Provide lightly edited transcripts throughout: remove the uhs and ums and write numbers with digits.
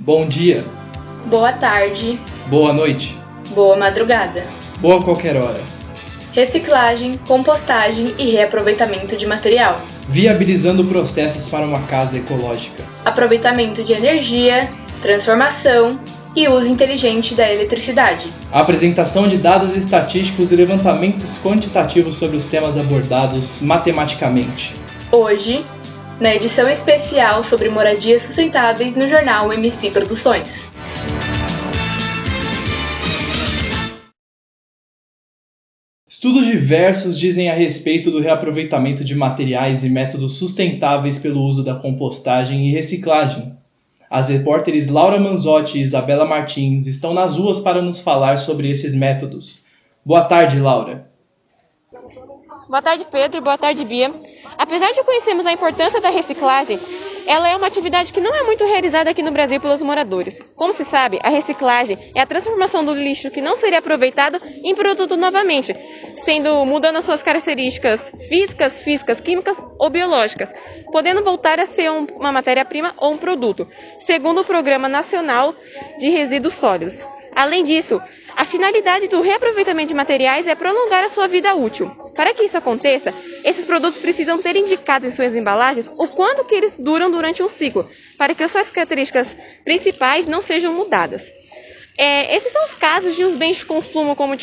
Bom dia, Boa tarde, boa noite, boa madrugada. boa qualquer hora. Reciclagem, compostagem e reaproveitamento de material. Viabilizando processos para uma casa ecológica. Aproveitamento de energia, transformação e uso inteligente da eletricidade. Apresentação de dados estatísticos e levantamentos quantitativos sobre os temas abordados matematicamente. Hoje, na edição especial sobre moradias sustentáveis no jornal MC Produções. Estudos diversos dizem a respeito do reaproveitamento de materiais e métodos sustentáveis pelo uso da compostagem e reciclagem. As repórteres Laura Manzotti e Isabela Martins estão nas ruas para nos falar sobre esses métodos. Boa tarde, Laura. Boa tarde, Pedro. Boa tarde, Bia. Apesar de conhecermos a importância da reciclagem, ela é uma atividade que não é muito realizada aqui no Brasil pelos moradores. Como se sabe, a reciclagem é a transformação do lixo que não seria aproveitado em produto novamente, mudando as suas características físicas, químicas ou biológicas, podendo voltar a ser uma matéria-prima ou um produto, segundo o Programa Nacional de Resíduos Sólidos. Além disso, a finalidade do reaproveitamento de materiais é prolongar a sua vida útil. Para que isso aconteça, esses produtos precisam ter indicado em suas embalagens o quanto que eles duram durante um ciclo, para que as suas características principais não sejam mudadas. Esses são os casos de uns bens de consumo como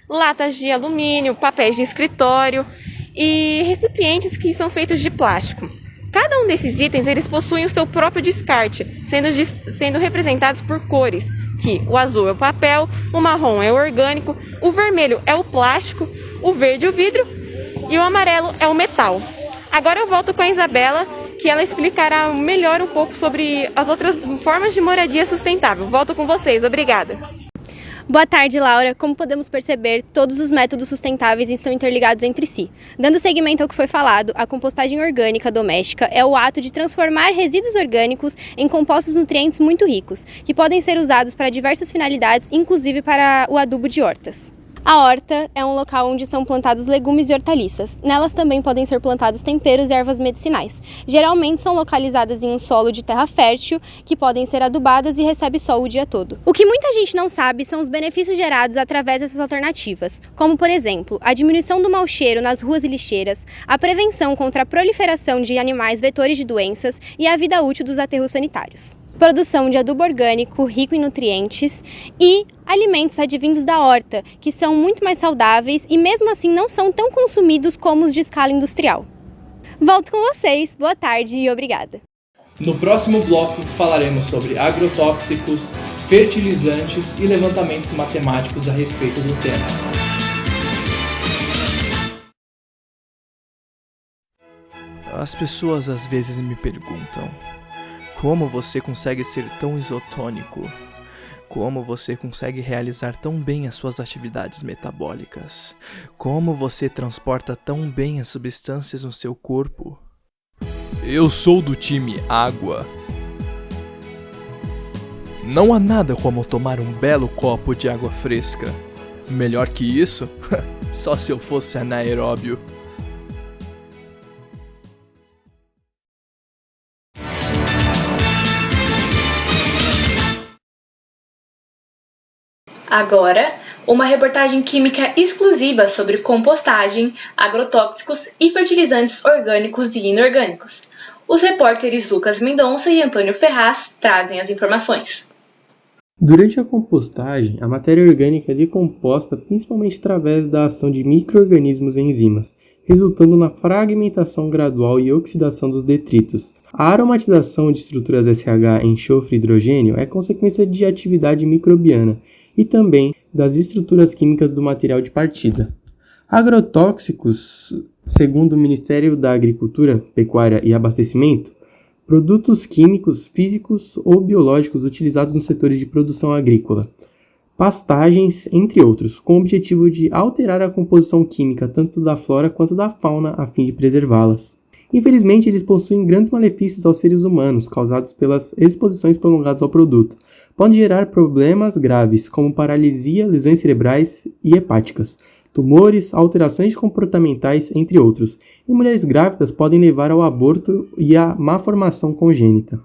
latas de alumínio, papéis de escritório e recipientes que são feitos de plástico. Cada um desses itens eles possuem o seu próprio descarte, sendo representados por cores, que o azul é o papel, o marrom é o orgânico, o vermelho é o plástico, o verde o vidro e o amarelo é o metal. Agora eu volto com a Isabela, que ela explicará melhor um pouco sobre as outras formas de moradia sustentável. Volto com vocês, obrigada. Boa tarde, Laura. Como podemos perceber, todos os métodos sustentáveis estão interligados entre si. Dando seguimento ao que foi falado, a compostagem orgânica doméstica é o ato de transformar resíduos orgânicos em compostos nutrientes muito ricos, que podem ser usados para diversas finalidades, inclusive para o adubo de hortas. A horta é um local onde são plantados legumes e hortaliças. Nelas também podem ser plantados temperos e ervas medicinais. Geralmente são localizadas em um solo de terra fértil, que podem ser adubadas e recebe sol o dia todo. O que muita gente não sabe são os benefícios gerados através dessas alternativas, como, por exemplo, a diminuição do mau cheiro nas ruas e lixeiras, a prevenção contra a proliferação de animais vetores de doenças e a vida útil dos aterros sanitários. Produção de adubo orgânico rico em nutrientes e alimentos advindos da horta, que são muito mais saudáveis e mesmo assim não são tão consumidos como os de escala industrial. Volto com vocês, boa tarde e obrigada. No próximo bloco falaremos sobre agrotóxicos, fertilizantes e levantamentos matemáticos a respeito do tema. As pessoas às vezes me perguntam: como você consegue ser tão isotônico? Como você consegue realizar tão bem as suas atividades metabólicas? Como você transporta tão bem as substâncias no seu corpo? Eu sou do time água. Não há nada como tomar um belo copo de água fresca. Melhor que isso? Só se eu fosse anaeróbio. Agora, uma reportagem química exclusiva sobre compostagem, agrotóxicos e fertilizantes orgânicos e inorgânicos. Os repórteres Lucas Mendonça e Antônio Ferraz trazem as informações. Durante a compostagem, a matéria orgânica é decomposta principalmente através da ação de micro-organismos e enzimas, resultando na fragmentação gradual e oxidação dos detritos. A aromatização de estruturas SH enxofre e hidrogênio é consequência de atividade microbiana e também das estruturas químicas do material de partida. Agrotóxicos, segundo o Ministério da Agricultura, Pecuária e Abastecimento, produtos químicos, físicos ou biológicos utilizados nos setores de produção agrícola, pastagens, entre outros, com o objetivo de alterar a composição química tanto da flora quanto da fauna a fim de preservá-las. Infelizmente, eles possuem grandes malefícios aos seres humanos, causados pelas exposições prolongadas ao produto. Podem gerar problemas graves, como paralisia, lesões cerebrais e hepáticas, tumores, alterações comportamentais, entre outros. Em mulheres grávidas, podem levar ao aborto e à má formação congênita.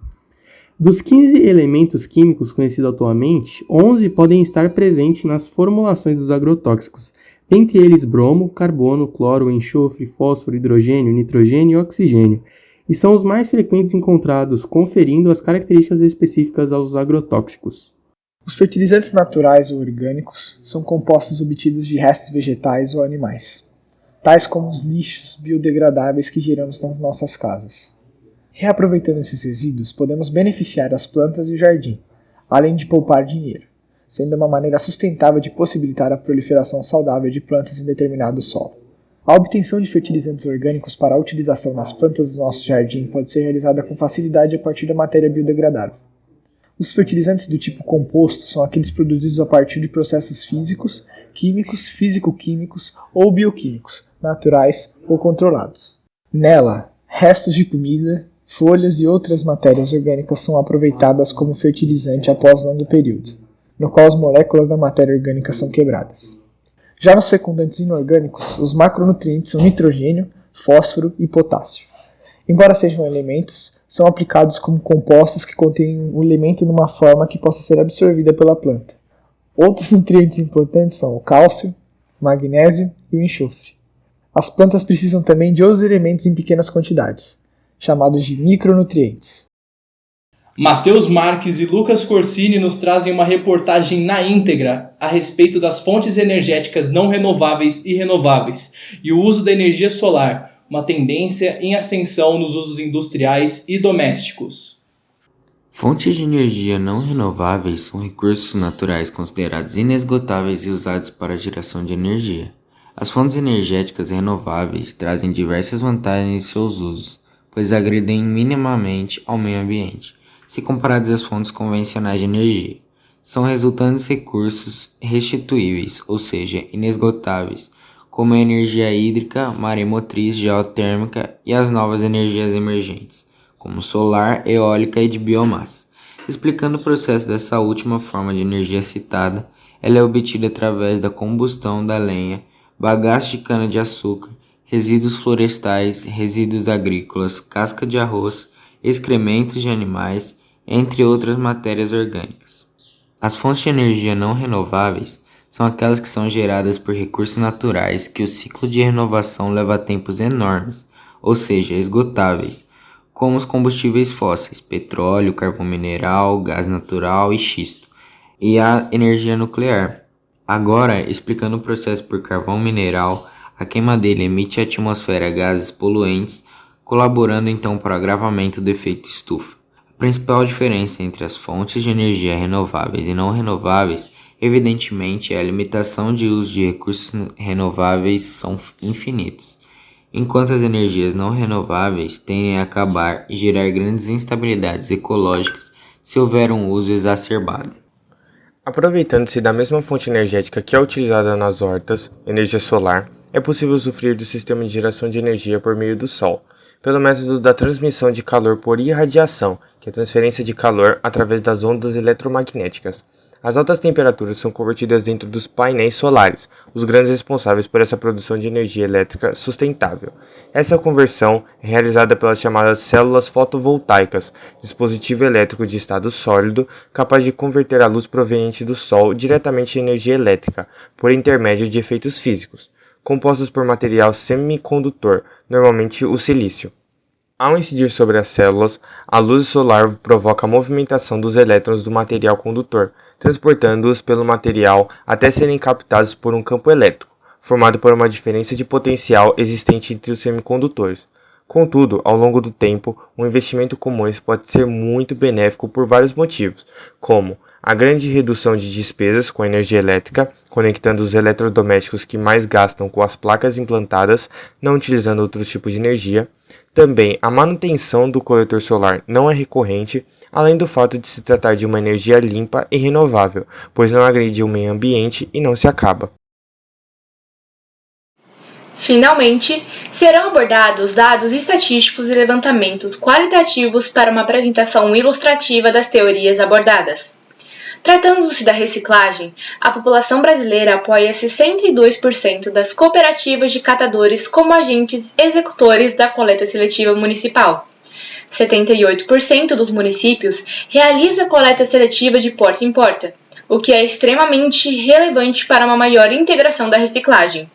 Dos 15 elementos químicos conhecidos atualmente, 11 podem estar presentes nas formulações dos agrotóxicos, dentre eles bromo, carbono, cloro, enxofre, fósforo, hidrogênio, nitrogênio e oxigênio, e são os mais frequentes encontrados, conferindo as características específicas aos agrotóxicos. Os fertilizantes naturais ou orgânicos são compostos obtidos de restos vegetais ou animais, tais como os lixos biodegradáveis que geramos nas nossas casas. Reaproveitando esses resíduos, podemos beneficiar as plantas e o jardim, além de poupar dinheiro, sendo uma maneira sustentável de possibilitar a proliferação saudável de plantas em determinado solo. A obtenção de fertilizantes orgânicos para a utilização nas plantas do nosso jardim pode ser realizada com facilidade a partir da matéria biodegradável. Os fertilizantes do tipo composto são aqueles produzidos a partir de processos físicos, químicos, físico-químicos ou bioquímicos, naturais ou controlados. Nela, restos de comida, folhas e outras matérias orgânicas são aproveitadas como fertilizante após longo período, no qual as moléculas da matéria orgânica são quebradas. Já nos fecundantes inorgânicos, os macronutrientes são nitrogênio, fósforo e potássio. Embora sejam elementos, são aplicados como compostos que contêm o elemento numa forma que possa ser absorvida pela planta. Outros nutrientes importantes são o cálcio, magnésio e o enxofre. As plantas precisam também de outros elementos em pequenas quantidades, chamados de micronutrientes. Matheus Marques e Lucas Corsini nos trazem uma reportagem na íntegra a respeito das fontes energéticas não renováveis e renováveis e o uso da energia solar, uma tendência em ascensão nos usos industriais e domésticos. Fontes de energia não renováveis são recursos naturais considerados inesgotáveis e usados para a geração de energia. As fontes energéticas renováveis trazem diversas vantagens em seus usos, pois agridem minimamente ao meio ambiente, se comparadas às fontes convencionais de energia. São resultantes recursos restituíveis, ou seja, inesgotáveis, como a energia hídrica, maremotriz, geotérmica e as novas energias emergentes, como solar, eólica e de biomassa. Explicando o processo dessa última forma de energia citada, ela é obtida através da combustão da lenha, bagaço de cana-de-açúcar, resíduos florestais, resíduos agrícolas, casca de arroz, excrementos de animais, entre outras matérias orgânicas. As fontes de energia não renováveis são aquelas que são geradas por recursos naturais que o ciclo de renovação leva a tempos enormes, ou seja, esgotáveis, como os combustíveis fósseis, petróleo, carvão mineral, gás natural e xisto, e a energia nuclear. Agora, explicando o processo por carvão mineral, a queima dele emite à atmosfera gases poluentes, colaborando então para o agravamento do efeito estufa. A principal diferença entre as fontes de energia renováveis e não renováveis, evidentemente, é a limitação de uso de recursos renováveis são infinitos, enquanto as energias não renováveis tendem a acabar e gerar grandes instabilidades ecológicas se houver um uso exacerbado. Aproveitando-se da mesma fonte energética que é utilizada nas hortas, energia solar, é possível usufruir do sistema de geração de energia por meio do Sol, pelo método da transmissão de calor por irradiação, que é a transferência de calor através das ondas eletromagnéticas. As altas temperaturas são convertidas dentro dos painéis solares, os grandes responsáveis por essa produção de energia elétrica sustentável. Essa conversão é realizada pelas chamadas células fotovoltaicas, dispositivo elétrico de estado sólido capaz de converter a luz proveniente do Sol diretamente em energia elétrica, por intermédio de efeitos físicos, compostos por material semicondutor, normalmente o silício. Ao incidir sobre as células, a luz solar provoca a movimentação dos elétrons do material condutor, transportando-os pelo material até serem captados por um campo elétrico, formado por uma diferença de potencial existente entre os semicondutores. Contudo, ao longo do tempo, um investimento como esse pode ser muito benéfico por vários motivos, como a grande redução de despesas com a energia elétrica, conectando os eletrodomésticos que mais gastam com as placas implantadas, não utilizando outros tipos de energia. Também a manutenção do coletor solar não é recorrente, além do fato de se tratar de uma energia limpa e renovável, pois não agride o meio ambiente e não se acaba. Finalmente, serão abordados dados estatísticos e levantamentos qualitativos para uma apresentação ilustrativa das teorias abordadas. Tratando-se da reciclagem, a população brasileira apoia 62% das cooperativas de catadores como agentes executores da coleta seletiva municipal. 78% dos municípios realiza coleta seletiva de porta em porta, o que é extremamente relevante para uma maior integração da reciclagem.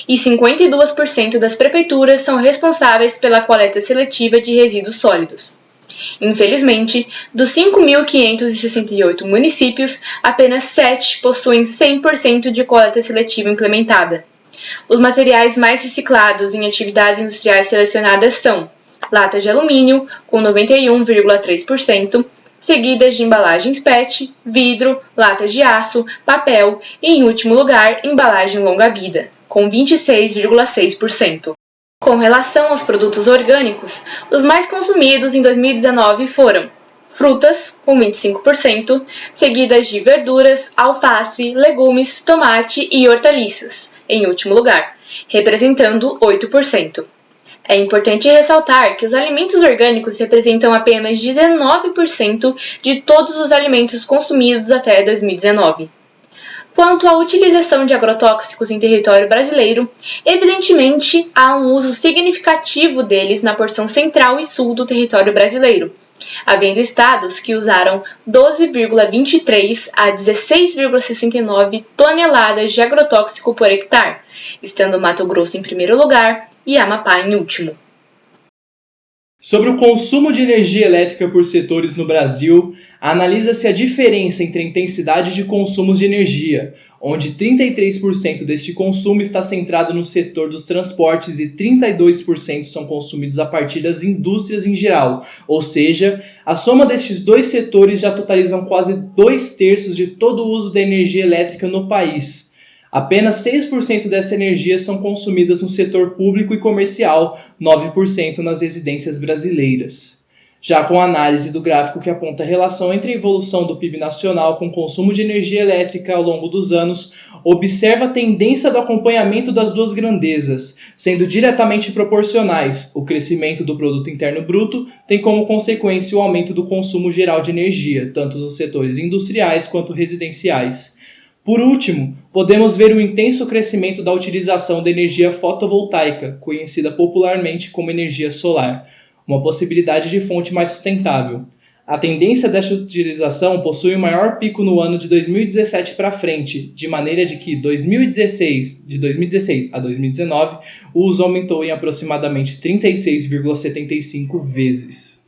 E 52% das prefeituras são responsáveis pela coleta seletiva de resíduos sólidos. Infelizmente, dos 5.568 municípios, apenas 7 possuem 100% de coleta seletiva implementada. Os materiais mais reciclados em atividades industriais selecionadas são latas de alumínio, com 91,3%, seguidas de embalagens PET, vidro, latas de aço, papel e, em último lugar, embalagem longa-vida, com 26,6%. Com relação aos produtos orgânicos, os mais consumidos em 2019 foram frutas, com 25%, seguidas de verduras, alface, legumes, tomate e hortaliças, em último lugar, representando 8%. É importante ressaltar que os alimentos orgânicos representam apenas 19% de todos os alimentos consumidos até 2019. Quanto à utilização de agrotóxicos em território brasileiro, evidentemente há um uso significativo deles na porção central e sul do território brasileiro, havendo estados que usaram 12,23 a 16,69 toneladas de agrotóxico por hectare, estando Mato Grosso em primeiro lugar e Amapá em último. Sobre o consumo de energia elétrica por setores no Brasil, analisa-se a diferença entre a intensidade de consumos de energia, onde 33% deste consumo está centrado no setor dos transportes e 32% são consumidos a partir das indústrias em geral, ou seja, a soma destes dois setores já totalizam quase 2/3 de todo o uso da energia elétrica no país. Apenas 6% dessa energia são consumidas no setor público e comercial, 9% nas residências brasileiras. Já com a análise do gráfico que aponta a relação entre a evolução do PIB nacional com o consumo de energia elétrica ao longo dos anos, observa a tendência do acompanhamento das duas grandezas, sendo diretamente proporcionais. O crescimento do produto interno bruto tem como consequência o aumento do consumo geral de energia, tanto nos setores industriais quanto residenciais. Por último, podemos ver o intenso crescimento da utilização da energia fotovoltaica, conhecida popularmente como energia solar, uma possibilidade de fonte mais sustentável. A tendência desta utilização possui o maior pico no ano de 2017 para frente, de maneira de que de 2016 a 2019, o uso aumentou em aproximadamente 36,75 vezes.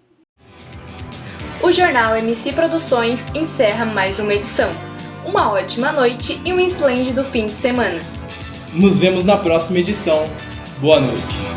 O jornal MC Produções encerra mais uma edição. Uma ótima noite e um esplêndido fim de semana. Nos vemos na próxima edição. Boa noite.